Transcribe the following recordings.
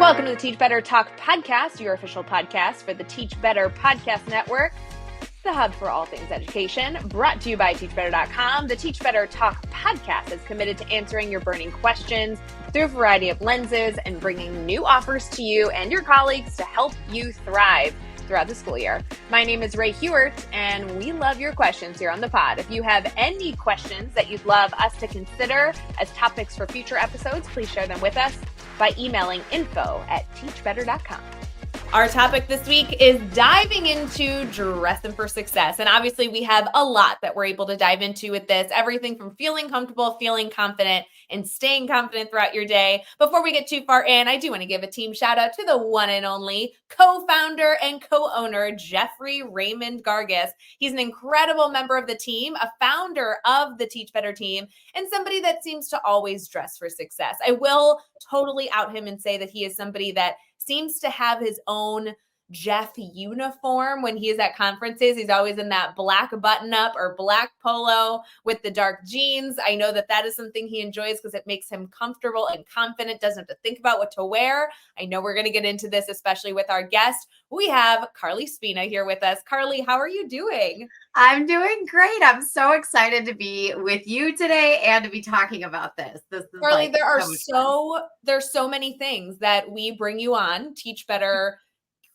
Welcome to the Teach Better Talk podcast, your official podcast for the Teach Better Podcast Network, the hub for all things education, brought to you by teachbetter.com. The Teach Better Talk podcast is committed to answering your burning questions through a variety of lenses and bringing new offers to you and your colleagues to help you thrive throughout the school year. My name is Ray Hewart, and we love your questions here on the pod. If you have any questions that you'd love us to consider as topics for future episodes, please share them with us by emailing info@teachbetter.com. Our topic this week is diving into dressing for success. And obviously we have a lot that we're able to dive into with this, everything from feeling comfortable, feeling confident, and staying confident throughout your day. Before we get too far in, I do want to give a team shout out to the one and only co-founder and co-owner, Jeffrey Raymond Gargis. He's an incredible member of the team, a founder of the Teach Better team, and somebody that seems to always dress for success. I will totally out him and say that he is somebody that seems to have his own Jeff uniform when he is at conferences. He's always in that black button-up or black polo with the dark jeans. I know that that is something he enjoys because it makes him comfortable and confident, doesn't have to think about what to wear. I know we're going to get into this, especially with our guest. We have Carly Spina here with us. Carly, how are you doing? I'm doing great. I'm so excited to be with you today and to be talking about this. This is Carly, there's so many things that we bring you on Teach Better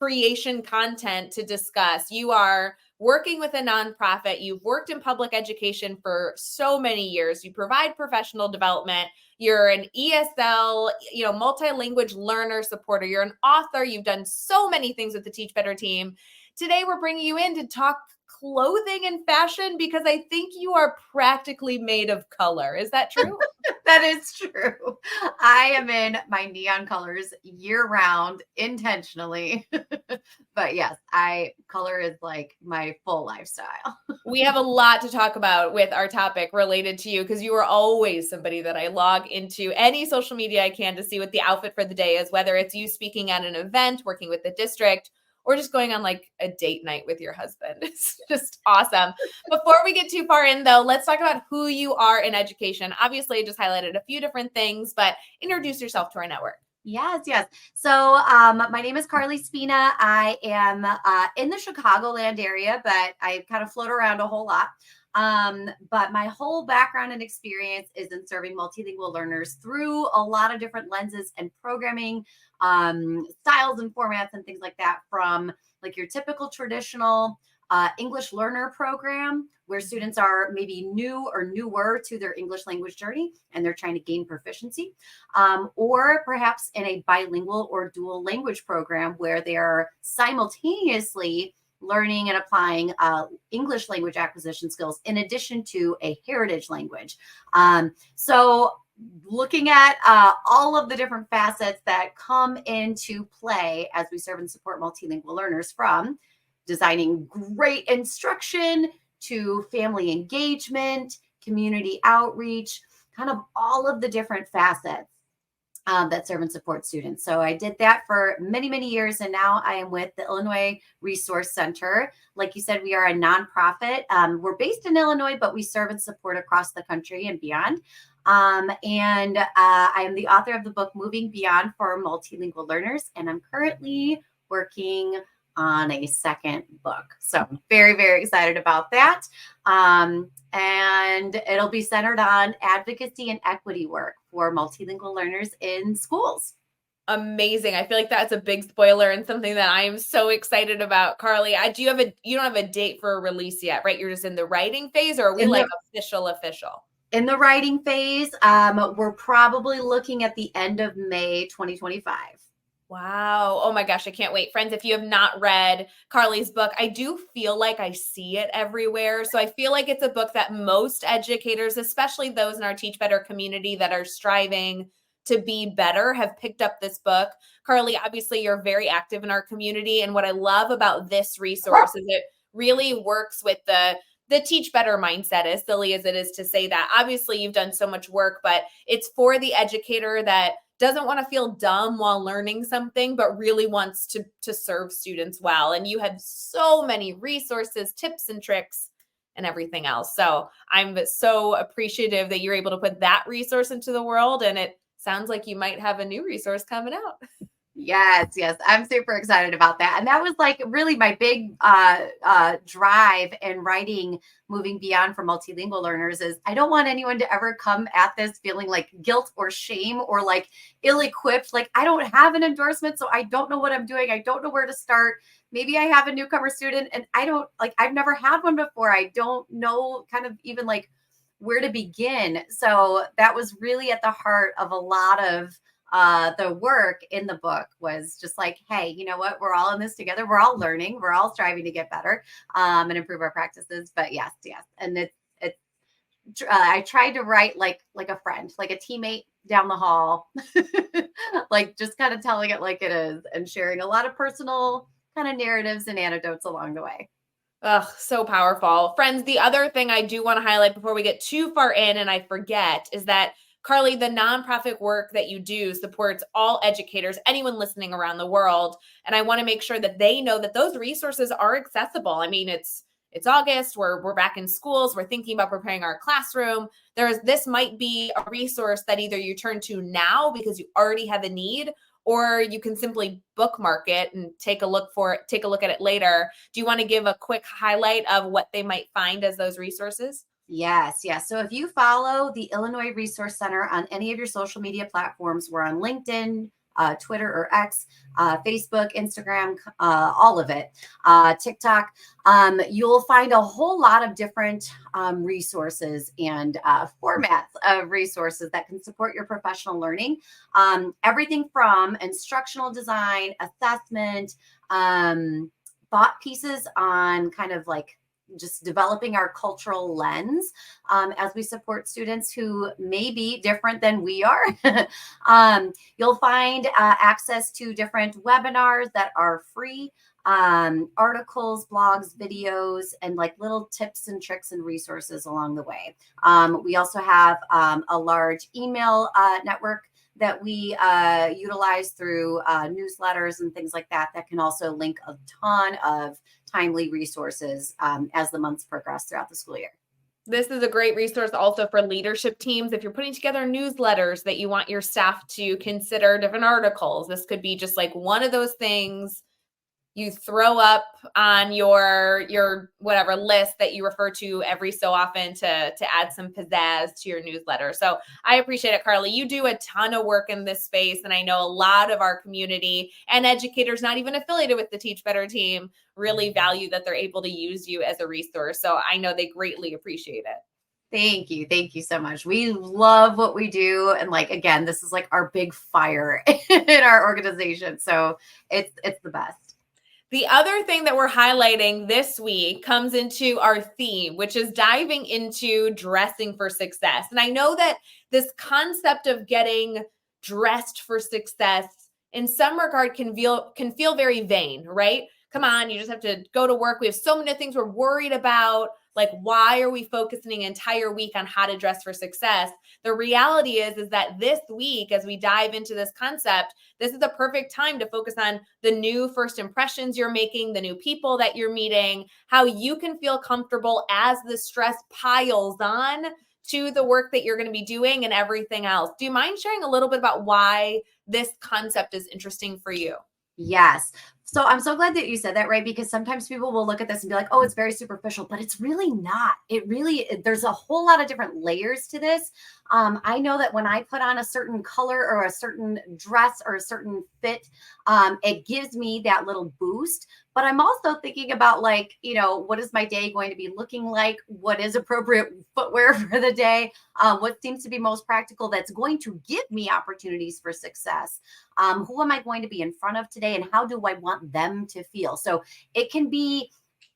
creation content to discuss. You are working with a nonprofit. You've worked in public education for so many years. You provide professional development. You're an ESL, multi-language learner supporter. You're an author. You've done so many things with the Teach Better team. Today, we're bringing you in to talk clothing and fashion because I think you are practically made of color. Is that true? That is true. I am in my neon colors year round intentionally. But yes, color is like my full lifestyle. We have a lot to talk about with our topic related to you because you are always somebody that I log into any social media I can to see what the outfit for the day is, whether it's you speaking at an event, working with the district, or just going on like a date night with your husband. It's just awesome. Before we get too far in though, let's talk about who you are in education. Obviously, I just highlighted a few different things, but introduce yourself to our network. Yes. So my name is Carly Spina. I am in the Chicagoland area, but I kind of float around a whole lot. But my whole background and experience is in serving multilingual learners through a lot of different lenses and programming styles and formats and things like that, from like your typical traditional English learner program where students are maybe new or newer to their English language journey and they're trying to gain proficiency, or perhaps in a bilingual or dual language program where they are simultaneously learning and applying English language acquisition skills in addition to a heritage language. So looking at all of the different facets that come into play as we serve and support multilingual learners, from designing great instruction to family engagement, community outreach, kind of all of the different facets that serve and support students. So I did that for many, many years. And now I am with the Illinois Resource Center. Like you said, we are a nonprofit. We're based in Illinois, but we serve and support across the country and beyond. And I am the author of the book, Moving Beyond for Multilingual Learners. And I'm currently working on a second book. So I'm very, very excited about that. And it'll be centered on advocacy and equity work for multilingual learners in schools. Amazing. I feel like that's a big spoiler and something that I am so excited about. Carly, you don't have a date for a release yet, right? You're just in the writing phase, or are we official? In the writing phase, we're probably looking at the end of May 2025. Wow. Oh my gosh, I can't wait. Friends, if you have not read Carly's book, I do feel like I see it everywhere. So I feel like it's a book that most educators, especially those in our Teach Better community that are striving to be better, have picked up this book. Carly, obviously you're very active in our community. And what I love about this resource is it really works with the Teach Better mindset, as silly as it is to say that. Obviously you've done so much work, but it's for the educator that doesn't want to feel dumb while learning something, but really wants to serve students well. And you have so many resources, tips and tricks, and everything else. So I'm so appreciative that you're able to put that resource into the world. And it sounds like you might have a new resource coming out. Yes, yes. I'm super excited about that. And that was like really my big drive in writing Moving Beyond for Multilingual Learners is I don't want anyone to ever come at this feeling like guilt or shame or like ill-equipped. Like I don't have an endorsement, so I don't know what I'm doing. I don't know where to start. Maybe I have a newcomer student and I don't like I've never had one before. I don't know kind of even like where to begin. So that was really at the heart of a lot of the work in the book was just like, hey, you know what? We're all in this together. We're all learning. We're all striving to get better and improve our practices. But yes, yes, and it's. I tried to write like a friend, like a teammate down the hall, like just kind of telling it like it is, and sharing a lot of personal kind of narratives and anecdotes along the way. Ugh, so powerful. Friends, the other thing I do want to highlight before we get too far in and I forget is that, Carly, the nonprofit work that you do supports all educators, anyone listening around the world. And I want to make sure that they know that those resources are accessible. I mean, it's August, we're back in schools, we're thinking about preparing our classroom. This might be a resource that either you turn to now because you already have a need, or you can simply bookmark it and take a look at it later. Do you want to give a quick highlight of what they might find as those resources? Yes, yes. So if you follow the Illinois Resource Center on any of your social media platforms, we're on LinkedIn, Twitter or X, Facebook, Instagram, all of it, TikTok, you'll find a whole lot of different resources and formats of resources that can support your professional learning. Everything from instructional design, assessment, thought pieces on kind of like just developing our cultural lens as we support students who may be different than we are. You'll find access to different webinars that are free, articles, blogs, videos, and like little tips and tricks and resources along the way. We also have a large email network that we utilize through newsletters and things like that can also link a ton of timely resources as the months progress throughout the school year. This is a great resource also for leadership teams. If you're putting together newsletters that you want your staff to consider different articles, this could be just like one of those things you throw up on your whatever list that you refer to every so often to add some pizzazz to your newsletter. So I appreciate it, Carly. You do a ton of work in this space, and I know a lot of our community and educators not even affiliated with the Teach Better team really value that they're able to use you as a resource. So I know they greatly appreciate it. Thank you. Thank you so much. We love what we do. And like, again, this is like our big fire in our organization. So it's the best. The other thing that we're highlighting this week comes into our theme, which is diving into dressing for success. And I know that this concept of getting dressed for success in some regard can feel very vain, right? Come on, you just have to go to work. We have so many things we're worried about. Like, why are we focusing an entire week on how to dress for success? The reality is that this week, as we dive into this concept, this is the perfect time to focus on the new first impressions you're making, the new people that you're meeting, how you can feel comfortable as the stress piles on to the work that you're going to be doing and everything else. Do you mind sharing a little bit about why this concept is interesting for you? Yes. So I'm so glad that you said that, right? Because sometimes people will look at this and be like, oh, it's very superficial, but it's really not. There's a whole lot of different layers to this. I know that when I put on a certain color or a certain dress or a certain fit, it gives me that little boost. But I'm also thinking about like, what is my day going to be looking like? What is appropriate footwear for the day? What seems to be most practical that's going to give me opportunities for success? Who am I going to be in front of today? And how do I want them to feel? So it can be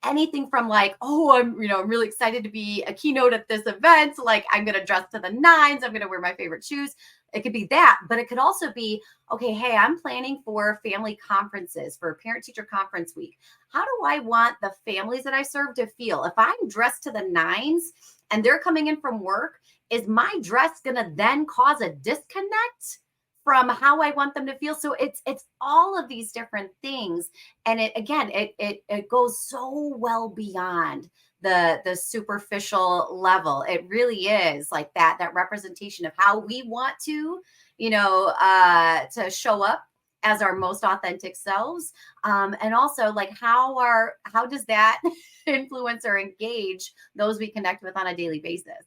anything from like, oh, I'm really excited to be a keynote at this event. Like I'm going to dress to the nines. I'm going to wear my favorite shoes. It could be that, but it could also be, okay, hey, I'm planning for family conferences for parent teacher conference week. How do I want the families that I serve to feel? If I'm dressed to the nines and they're coming in from work, is my dress going to then cause a disconnect from how I want them to feel? So it's all of these different things. And it goes so well beyond the superficial level. It really is like that representation of how we want to, to show up as our most authentic selves? And also, like, how does that influence or engage those we connect with on a daily basis?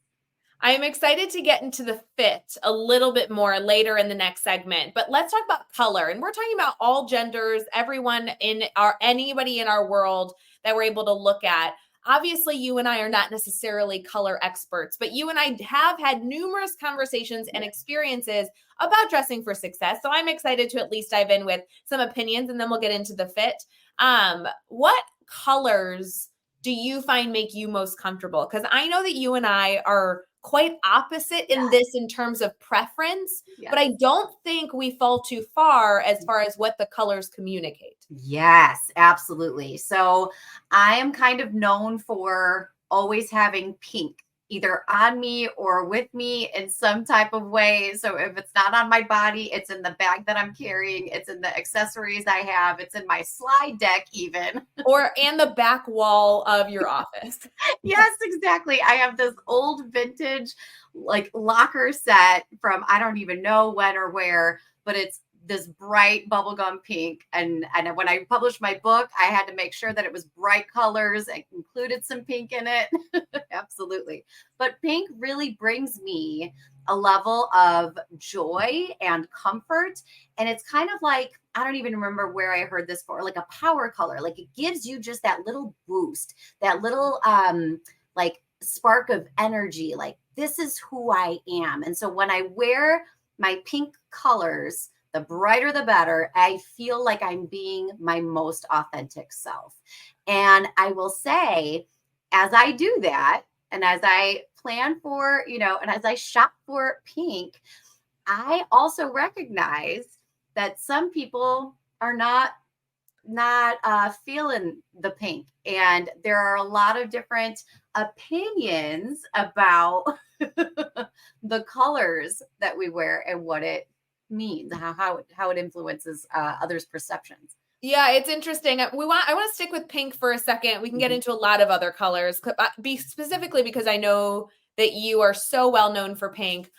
I'm excited to get into the fit a little bit more later in the next segment, but let's talk about color. And we're talking about all genders, anybody in our world that we're able to look at. Obviously, you and I are not necessarily color experts, but you and I have had numerous conversations and experiences about dressing for success. So I'm excited to at least dive in with some opinions, and then we'll get into the fit. What colors do you find make you most comfortable? Because I know that you and I are quite opposite in this in terms of preference, but I don't think we fall too far as what the colors communicate. Yes, absolutely. So I am kind of known for always having pink either on me or with me in some type of way. So if it's not on my body, it's in the bag that I'm carrying, it's in the accessories I have, it's in my slide deck even. And the back wall of your office. Yes, exactly. I have this old vintage like locker set from I don't even know when or where, but it's this bright bubblegum pink. And when I published my book, I had to make sure that it was bright colors. I included some pink in it. Absolutely. But pink really brings me a level of joy and comfort. And it's kind of like, I don't even remember where I heard this for, like a power color. Like it gives you just that little boost, that little like spark of energy. Like this is who I am. And so when I wear my pink colors, the brighter the better, I feel like I'm being my most authentic self. And I will say, as I do that, and as I plan for, and as I shop for pink, I also recognize that some people are not feeling the pink. And there are a lot of different opinions about the colors that we wear and what it means, how it influences others' perceptions. Yeah, it's interesting. I want to stick with pink for a second. We can get into a lot of other colors, specifically because I know that you are so well known for pink.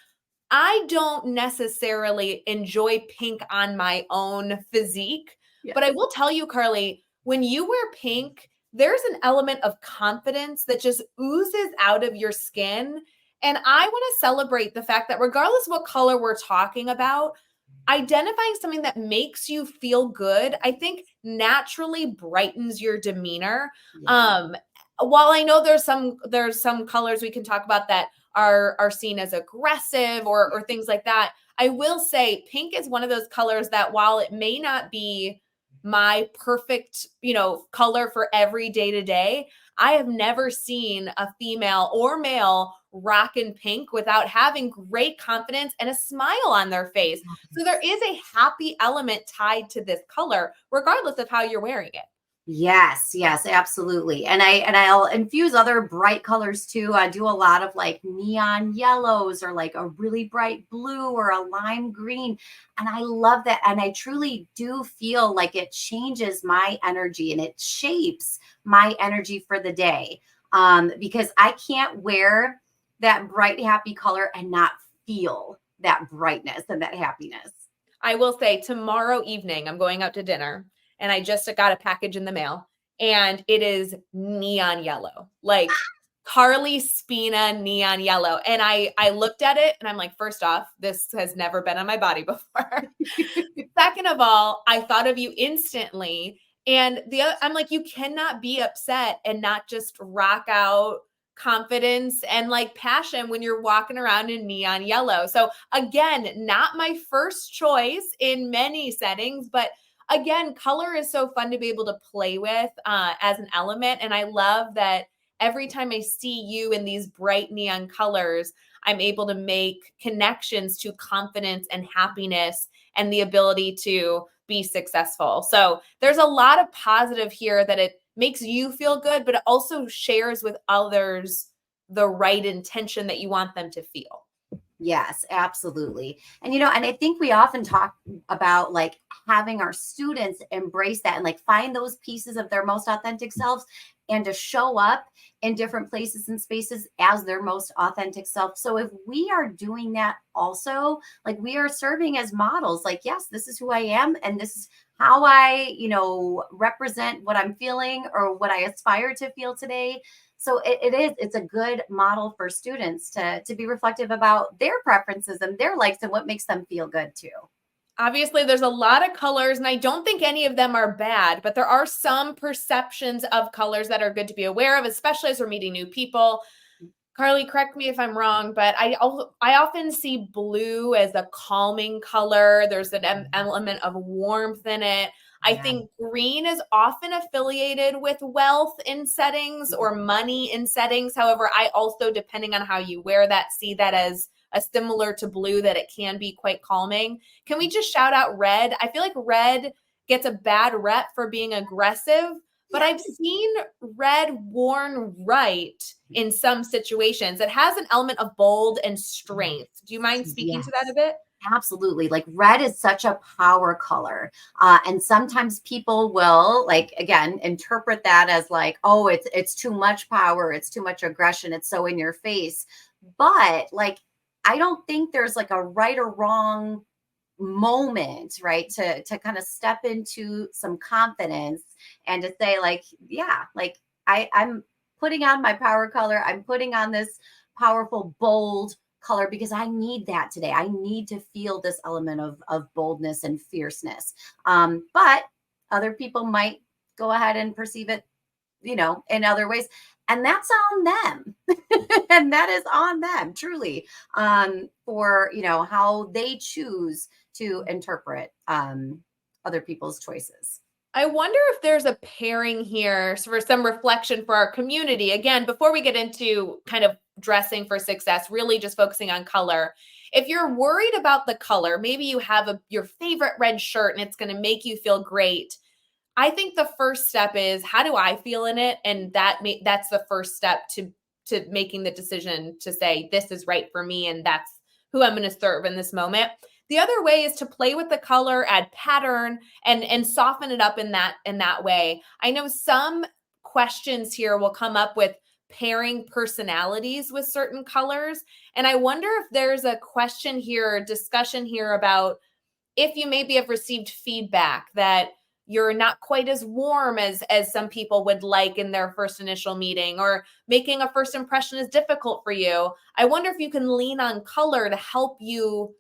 I don't necessarily enjoy pink on my own physique, but I will tell you, Carly, when you wear pink, there's an element of confidence that just oozes out of your skin. And I want to celebrate the fact that regardless of what color we're talking about, identifying something that makes you feel good, I think naturally brightens your demeanor. While I know there's some colors we can talk about that are seen as aggressive or things like that, I will say pink is one of those colors that while it may not be my perfect, color for every day to day, I have never seen a female or male rock in pink without having great confidence and a smile on their face. So there is a happy element tied to this color, regardless of how you're wearing it. Yes, absolutely. And I'll infuse other bright colors too. I do a lot of like neon yellows or like a really bright blue or a lime green. And I love that. And I truly do feel like it changes my energy and it shapes my energy for the day. Because I can't wear that bright, happy color and not feel that brightness and that happiness. I will say tomorrow evening, I'm going out to dinner. And I just got a package in the mail and it is neon yellow, like Carly Spina neon yellow. And I looked at it and I'm like, first off, this has never been on my body before. Second of all, I thought of you instantly. And I'm like, you cannot be upset and not just rock out confidence and like passion when you're walking around in neon yellow. So again, not my first choice in many settings, but again, color is so fun to be able to play with as an element. And I love that every time I see you in these bright neon colors, I'm able to make connections to confidence and happiness and the ability to be successful. So there's a lot of positive here that it makes you feel good, but it also shares with others the right intention that you want them to feel. Yes, absolutely. And, and I think we often talk about like having our students embrace that and like find those pieces of their most authentic selves. and to show up in different places and spaces as their most authentic self. So if we are doing that also, like we are serving as models, like, yes, this is who I am and this is how I, represent what I'm feeling or what I aspire to feel today. So it's a good model for students to be reflective about their preferences and their likes and what makes them feel good too. Obviously, there's a lot of colors, and I don't think any of them are bad, but there are some perceptions of colors that are good to be aware of, especially as we're meeting new people. Carly, correct me if I'm wrong, but I often see blue as a calming color. There's an element of warmth in it. I think green is often affiliated with wealth in settings or money in settings. However, I also, depending on how you wear that, see that as a similar to blue, that it can be quite calming. Can we just shout out red? I feel like red gets a bad rep for being aggressive, but I've seen red worn right in some situations. It has an element of bold and strength. Do you mind speaking to that a bit? Absolutely. Like red is such a power color. And sometimes people will, like, again, interpret that as like, oh, it's too much power, it's too much aggression, it's so in your face. But like, I don't think there's like a right or wrong moment, right, to kind of step into some confidence and to say like, yeah, like I'm putting on my power color, I'm putting on this powerful bold color because I need that today. I need to feel this element of boldness and fierceness. But other people might go ahead and perceive it, in other ways, and that's on them. And that is on them, truly, for how they choose to interpret other people's choices. I wonder if there's a pairing here for some reflection for our community. Again, before we get into kind of dressing for success, really just focusing on color. If you're worried about the color, maybe you have your favorite red shirt and it's going to make you feel great. I think the first step is, how do I feel in it? And that's the first step to making the decision to say, this is right for me and that's who I'm going to serve in this moment. The other way is to play with the color, add pattern, and soften it up in that way. I know some questions here will come up with pairing personalities with certain colors. And I wonder if there's a question here, a discussion here about if you maybe have received feedback that you're not quite as warm as some people would like in their first initial meeting, or making a first impression is difficult for you. I wonder if you can lean on color to help you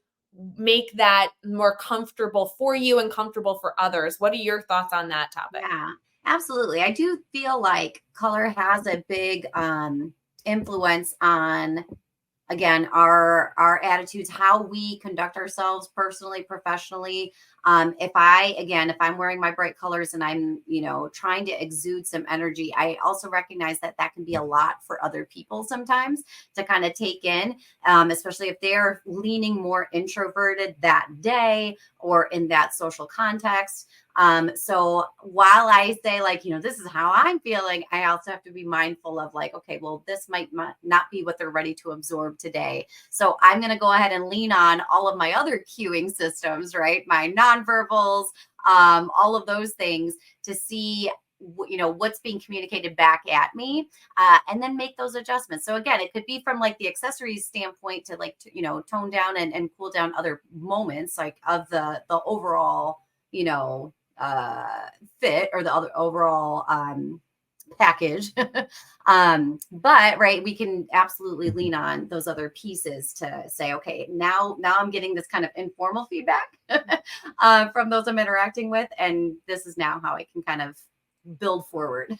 make that more comfortable for you and comfortable for others. What are your thoughts on that topic? Yeah, absolutely. I do feel like color has a big influence on, again, our attitudes, how we conduct ourselves personally, professionally. If I'm wearing my bright colors and I'm trying to exude some energy, I also recognize that can be a lot for other people sometimes to kind of take in, especially if they're leaning more introverted that day or in that social context. So while I say like, this is how I'm feeling, I also have to be mindful of like, okay, well, this might not be what they're ready to absorb today. So I'm going to go ahead and lean on all of my other cueing systems, right? My nonverbals, all of those things to see what's being communicated back at me, and then make those adjustments. So again, it could be from like the accessories standpoint to like tone down and cool down other moments like of the overall fit or the other overall package. But right, we can absolutely lean on those other pieces to say, okay, now I'm getting this kind of informal feedback from those I'm interacting with, and this is now how I can kind of build forward.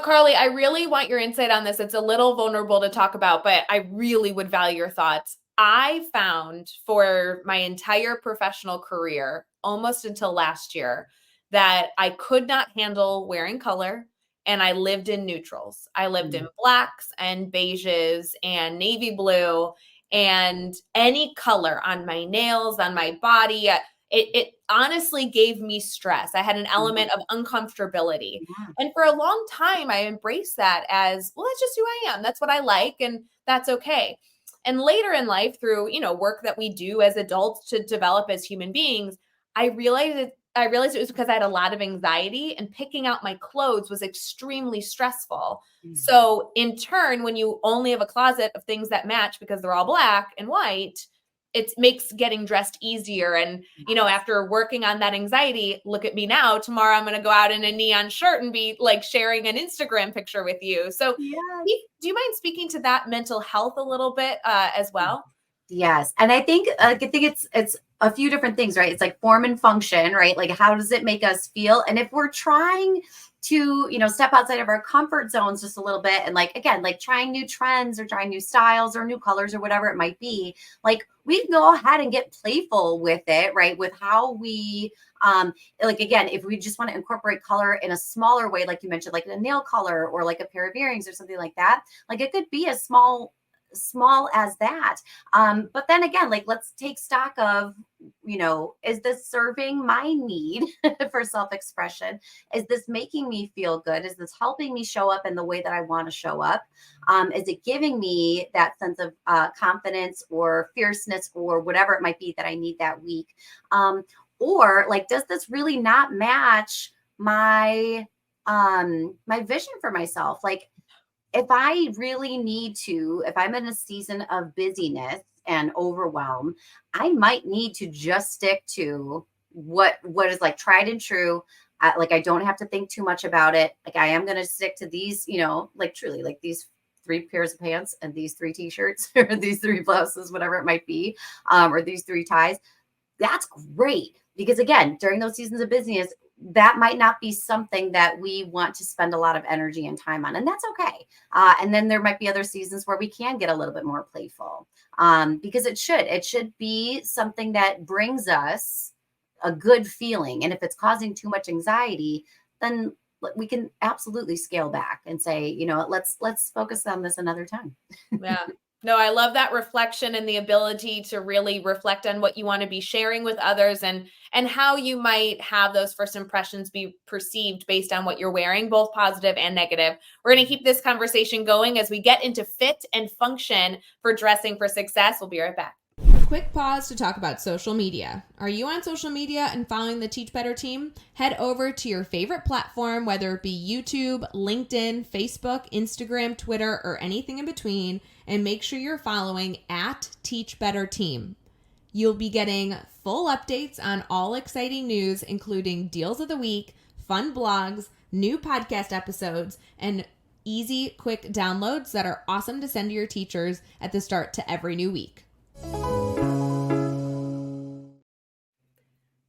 Carly, I really want your insight on this. It's a little vulnerable to talk about, but I really would value your thoughts. I found for my entire professional career, almost until last year, that I could not handle wearing color, and I lived in neutrals. I lived in blacks and beiges and navy blue and any color on my nails, on my body. It honestly gave me stress. I had an element of uncomfortability. And for a long time, I embraced that as, well, that's just who I am. That's what I like, and that's okay. And later in life, through, work that we do as adults to develop as human beings, I realized I realized it was because I had a lot of anxiety, and picking out my clothes was extremely stressful. So in turn, when you only have a closet of things that match because they're all black and white, it makes getting dressed easier. And, after working on that anxiety, look at me now. Tomorrow I'm going to go out in a neon shirt and be like sharing an Instagram picture with you. So Yes. do you mind speaking to that mental health a little bit as well? Yes. And I think it's a few different things, right? It's like form and function, right? Like how does it make us feel? And if we're trying to, step outside of our comfort zones just a little bit, and like again, like trying new trends or trying new styles or new colors or whatever it might be, like we can go ahead and get playful with it, right? With how we like again, if we just want to incorporate color in a smaller way, like you mentioned, like a nail color or like a pair of earrings or something like that, like it could be as small as that. But then again, like let's take stock of, is this serving my need for self-expression? Is this making me feel good? Is this helping me show up in the way that I want to show up? Is it giving me that sense of confidence or fierceness or whatever it might be that I need that week? Or like, does this really not match my my vision for myself? Like, if I really need to, if I'm in a season of busyness and overwhelm, I might need to just stick to what is like tried and true. Like I don't have to think too much about it. Like I am going to stick to these, like truly like these 3 pairs of pants and these 3 t-shirts or these 3 blouses, whatever it might be, or these 3 ties. That's great because again, during those seasons of busyness, that might not be something that we want to spend a lot of energy and time on, and that's okay. And then there might be other seasons where we can get a little bit more playful, because it should be something that brings us a good feeling. And if it's causing too much anxiety, then we can absolutely scale back and say, let's focus on this another time. Yeah. No, I love that reflection and the ability to really reflect on what you want to be sharing with others and how you might have those first impressions be perceived based on what you're wearing, both positive and negative. We're going to keep this conversation going as we get into fit and function for dressing for success. We'll be right back. Quick pause to talk about social media. Are you on social media and following the Teach Better team? Head over to your favorite platform, whether it be YouTube, LinkedIn, Facebook, Instagram, Twitter, or anything in between, and make sure you're following at Teach Better Team. You'll be getting full updates on all exciting news, including deals of the week, fun blogs, new podcast episodes, and easy, quick downloads that are awesome to send to your teachers at the start to every new week.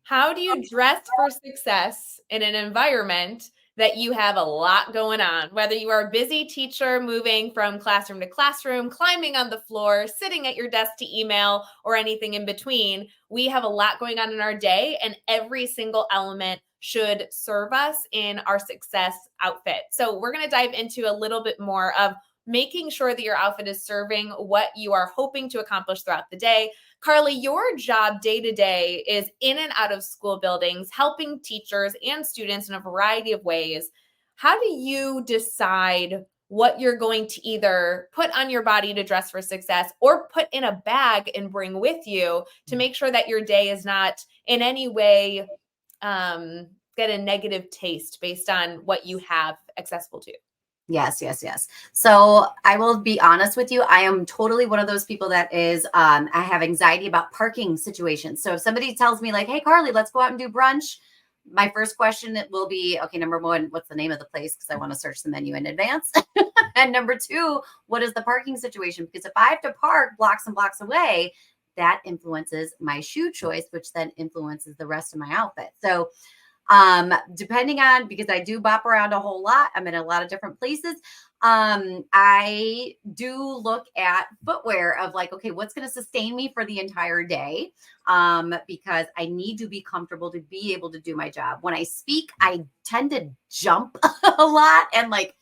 How do you dress for success in an environment that you have a lot going on? Whether you are a busy teacher moving from classroom to classroom, climbing on the floor, sitting at your desk to email, or anything in between, we have a lot going on in our day, and every single element should serve us in our success outfit. So we're going to dive into a little bit more of making sure that your outfit is serving what you are hoping to accomplish throughout the day. Carly, your job day to day is in and out of school buildings, helping teachers and students in a variety of ways. How do you decide what you're going to either put on your body to dress for success or put in a bag and bring with you to make sure that your day is not in any way get a negative taste based on what you have accessible to? Yes, yes, yes. So I will be honest with you. I am totally one of those people that is, I have anxiety about parking situations. So if somebody tells me like, hey, Carly, let's go out and do brunch, my first question will be, okay, number one, what's the name of the place? Because I want to search the menu in advance. And number two, what is the parking situation? Because if I have to park blocks and blocks away, that influences my shoe choice, which then influences the rest of my outfit. So depending on, because I do bop around a whole lot, I'm in a lot of different places. I do look at footwear of like, okay, what's going to sustain me for the entire day? Because I need to be comfortable to be able to do my job. When I speak, I tend to jump a lot and like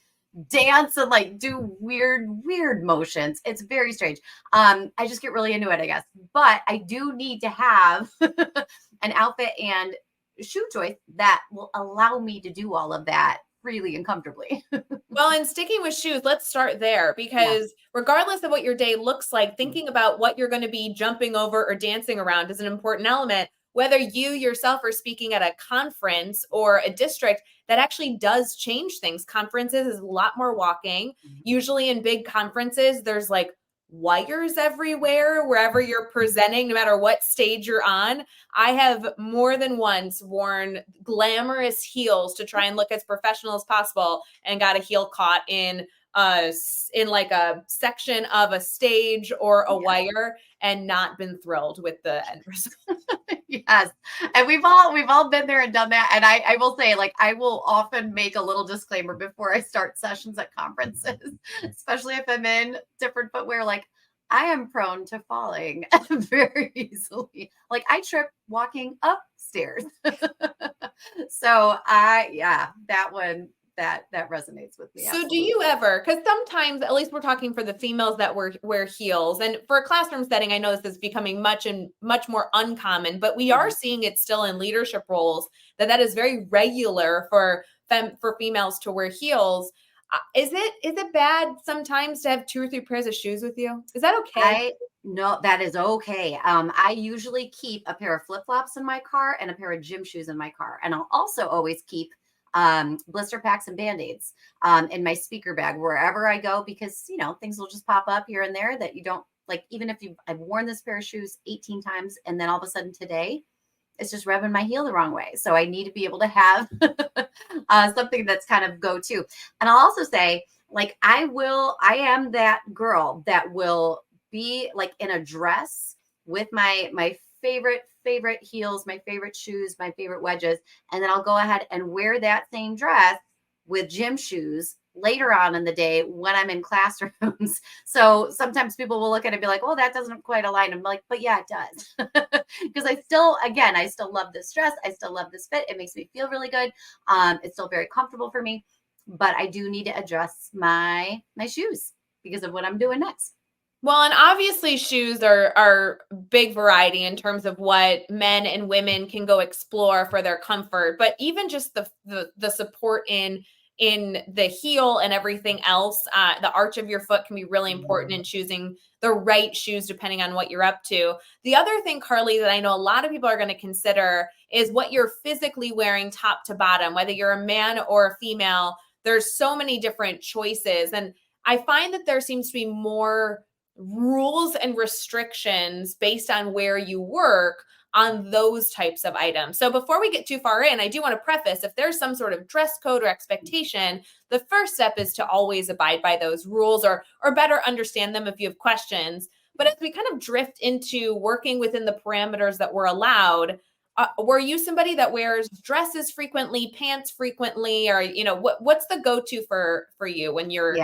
dance and like do weird motions. It's very strange. I just get really into it, I guess. But I do need to have an outfit and shoe choice that will allow me to do all of that freely and comfortably. Well, and sticking with shoes, let's start there because regardless of what your day looks like, thinking about what you're going to be jumping over or dancing around is an important element. whether you yourself are speaking at a conference or a district, that actually does change things. Conferences is a lot more walking. Usually in big conferences, there's like wires everywhere, wherever you're presenting, no matter what stage you're on. I have more than once worn glamorous heels to try and look as professional as possible and got a heel caught in like a section of a stage or a wire and not been thrilled with the end result. Yes. And we've all been there and done that. And I will say, like, I will often make a little disclaimer before I start sessions at conferences, especially if I'm in different footwear. Like, I am prone to falling very easily. Like, I trip walking upstairs. So that one, that resonates with me. So Absolutely. do you ever, because sometimes, at least we're talking for the females that wear heels, and for a classroom setting, I know this is becoming much more uncommon, but we are seeing it still in leadership roles, that is very regular for females to wear heels. Is it bad sometimes to have 2 or 3 pairs of shoes with you? Is that okay? No, that is okay. I usually keep a pair of flip-flops in my car and a pair of gym shoes in my car. And I'll also always keep blister packs and Band-Aids in my speaker bag wherever I go, because, you know, things will just pop up here and there that you don't like. Even if I've worn this pair of shoes 18 times and then all of a sudden today it's just rubbing my heel the wrong way. So I need to be able to have something that's kind of go-to. And I'll also say, like, I am that girl that will be like in a dress with my favorite heels, my favorite shoes, my favorite wedges. And then I'll go ahead and wear that same dress with gym shoes later on in the day when I'm in classrooms. So sometimes people will look at it and be like, "Oh, that doesn't quite align." I'm like, "But yeah, it does." Because I still love this dress. I still love this fit. It makes me feel really good. It's still very comfortable for me, but I do need to adjust my shoes because of what I'm doing next. Well, and obviously shoes are big variety in terms of what men and women can go explore for their comfort, but even just the support in the heel and everything else, the arch of your foot can be really important in choosing the right shoes depending on what you're up to. The other thing, Carly, that I know a lot of people are going to consider is what you're physically wearing top to bottom, whether you're a man or a female. There's so many different choices, and I find that there seems to be more rules and restrictions based on where you work on those types of items. So before we get too far in, I do want to preface, if there's some sort of dress code or expectation, the first step is to always abide by those rules or better understand them if you have questions. But as we kind of drift into working within the parameters that we're allowed, were you somebody that wears dresses frequently, pants frequently, or, you know, what's the go-to for you when you're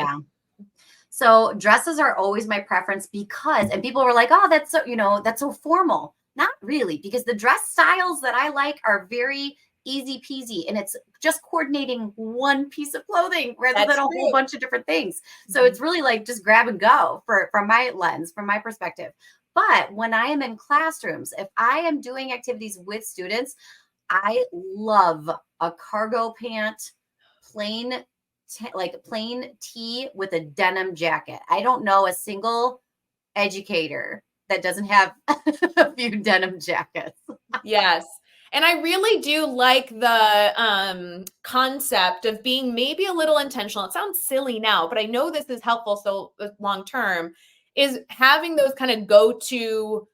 So dresses are always my preference because, and people were like, "Oh, that's so, that's so formal." Not really, because the dress styles that I like are very easy peasy, and it's just coordinating one piece of clothing rather than a whole bunch of different things. So it's really like just grab and go from my lens, from my perspective. But when I am in classrooms, if I am doing activities with students, I love a cargo pant, plain tee with a denim jacket. I don't know a single educator that doesn't have a few denim jackets. Yes. And I really do like the concept of being maybe a little intentional. It sounds silly now, but I know this is helpful so long term, is having those kind of go-to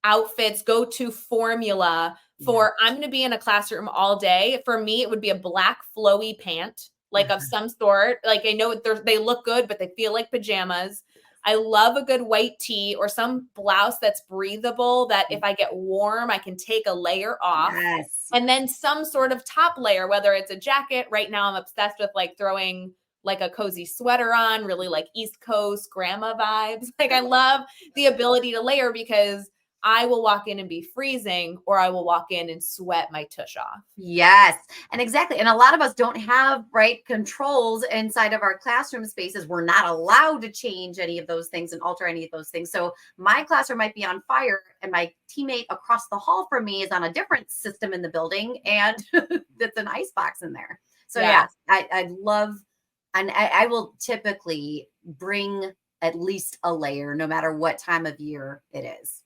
outfits, go-to formula for I'm going to be in a classroom all day. For me, it would be a black flowy pant, like of some sort. Like, I know they look good, but they feel like pajamas. I love a good white tee or some blouse that's breathable, that if I get warm, I can take a layer off. Yes. And then some sort of top layer, whether it's a jacket. Right now I'm obsessed with like throwing like a cozy sweater on, really like East Coast grandma vibes. Like, I love the ability to layer, because I will walk in and be freezing, or I will walk in and sweat my tush off. Yes. And exactly. And a lot of us don't have controls inside of our classroom spaces. We're not allowed to change any of those things and alter any of those things. So my classroom might be on fire and my teammate across the hall from me is on a different system in the building, and that's an icebox in there. So I love, and I will typically bring at least a layer no matter what time of year it is.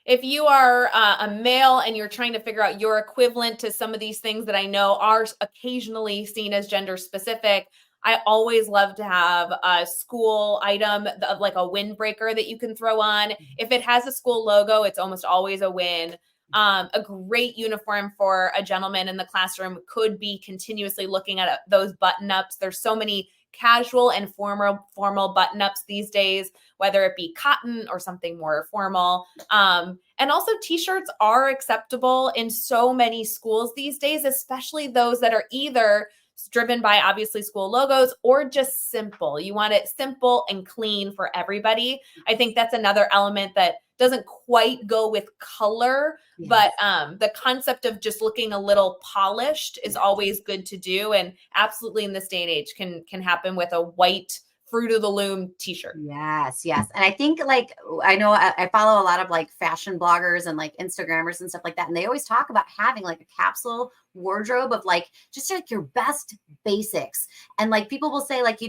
if you are a male and you're trying to figure out your equivalent to some of these things that I know are occasionally seen as gender specific, I always love to have a school item, like a windbreaker that you can throw on. If it has a school logo, it's almost always a win. A great uniform for a gentleman in the classroom could be continuously looking at those button-ups. There's so many casual and formal button-ups these days, whether it be cotton or something more formal. And also t-shirts are acceptable in so many schools these days, especially those that are either driven by obviously school logos or just simple. You want it simple and clean for everybody. I think that's another element that doesn't quite go with color, but the concept of just looking a little polished is always good to do. And absolutely in this day and age can happen with a white Fruit of the Loom t-shirt. Yes. And I think like, I know I follow a lot of like fashion bloggers and like Instagrammers and stuff like that. And they always talk about having like a capsule wardrobe of like, just like your best basics. And like people will say like,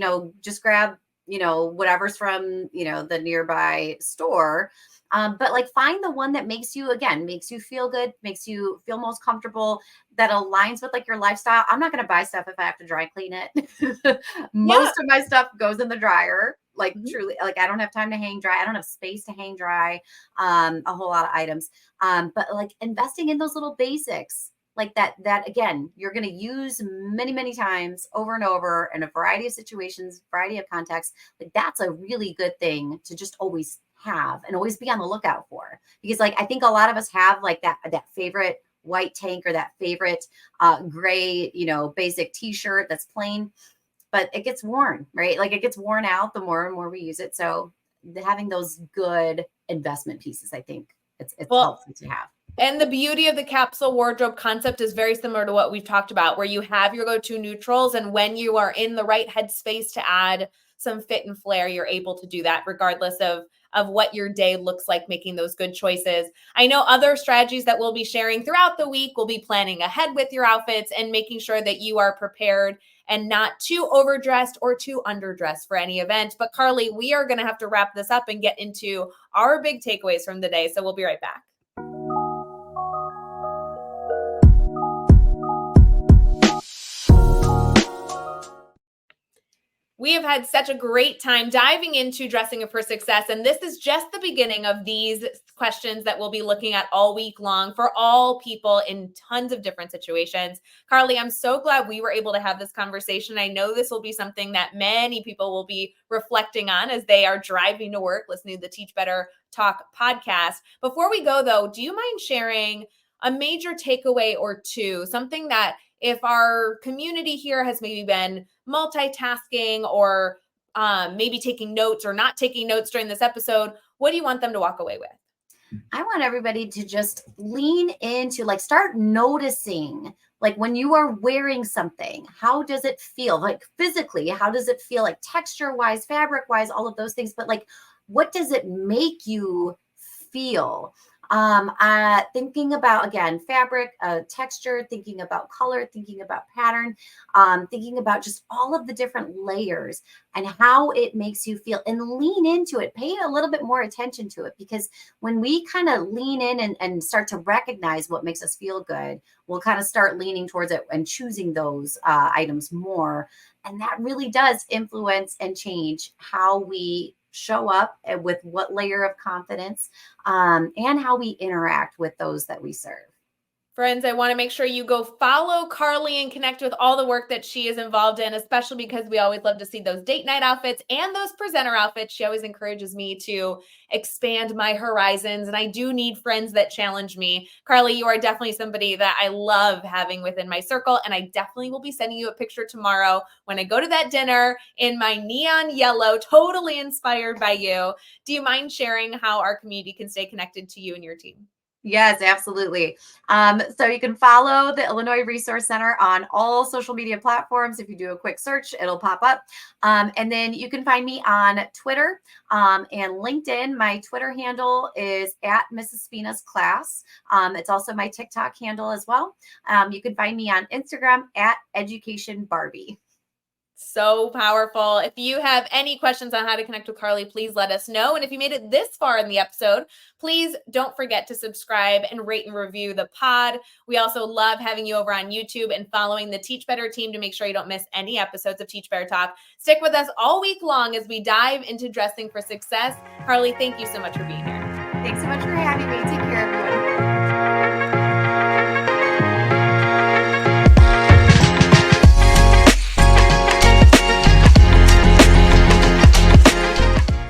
just grab, whatever's from, the nearby store. But like find the one that makes you feel good, makes you feel most comfortable, that aligns with like your lifestyle. I'm not going to buy stuff if I have to dry clean it. Most of my stuff goes in the dryer. Like truly, like I don't have time to hang dry. I don't have space to hang dry a whole lot of items. But like investing in those little basics like that again, you're going to use many, many times over and over in a variety of situations, variety of contexts. Like that's a really good thing to just always have and always be on the lookout for, because like I think a lot of us have like that favorite white tank or that favorite gray basic t-shirt that's plain, but it gets worn, right? Like it gets worn out the more and more we use it. So having those good investment pieces, I think it's helpful to have. And the beauty of the capsule wardrobe concept is very similar to what we've talked about, where you have your go-to neutrals, and when you are in the right headspace to add some fit and flair, you're able to do that regardless of what your day looks like, making those good choices. I know other strategies that we'll be sharing throughout the week. We'll be planning ahead with your outfits and making sure that you are prepared and not too overdressed or too underdressed for any event. But Carly, we are going to have to wrap this up and get into our big takeaways from the day. So we'll be right back. We have had such a great time diving into dressing up for success. And this is just the beginning of these questions that we'll be looking at all week long for all people in tons of different situations. Carly, I'm so glad we were able to have this conversation. I know this will be something that many people will be reflecting on as they are driving to work, listening to the Teach Better Talk podcast. Before we go though, do you mind sharing a major takeaway or two, something that if our community here has maybe been multitasking or maybe taking notes or not taking notes during this episode, what do you want them to walk away with? I want everybody to just lean into, like, start noticing, like, when you are wearing something, how does it feel? Like, physically, how does it feel? Like, texture wise, fabric wise, all of those things. But like, what does it make you feel? Thinking about, again, fabric, texture, thinking about color, thinking about pattern, thinking about just all of the different layers and how it makes you feel, and lean into it. Pay a little bit more attention to it, because when we kind of lean in and start to recognize what makes us feel good, we'll kind of start leaning towards it and choosing those items more. And that really does influence and change how we show up with what layer of confidence, and how we interact with those that we serve. Friends, I want to make sure you go follow Carly and connect with all the work that she is involved in, especially because we always love to see those date night outfits and those presenter outfits. She always encourages me to expand my horizons, and I do need friends that challenge me. Carly, you are definitely somebody that I love having within my circle, and I definitely will be sending you a picture tomorrow when I go to that dinner in my neon yellow, totally inspired by you. Do you mind sharing how our community can stay connected to you and your team? Yes, absolutely. So you can follow the Illinois Resource Center on all social media platforms. If you do a quick search, it'll pop up. And then you can find me on Twitter and LinkedIn. My Twitter handle is at Mrs. Spina's Class. It's also my TikTok handle as well. You can find me on Instagram at Education Barbie. So powerful. If you have any questions on how to connect with Carly, please let us know. And if you made it this far in the episode, please don't forget to subscribe and rate and review the pod. We also love having you over on YouTube and following the Teach Better team to make sure you don't miss any episodes of Teach Better Talk. Stick with us all week long as we dive into dressing for success. Carly, thank you so much for being here. Thanks so much for having me. Take care, everyone.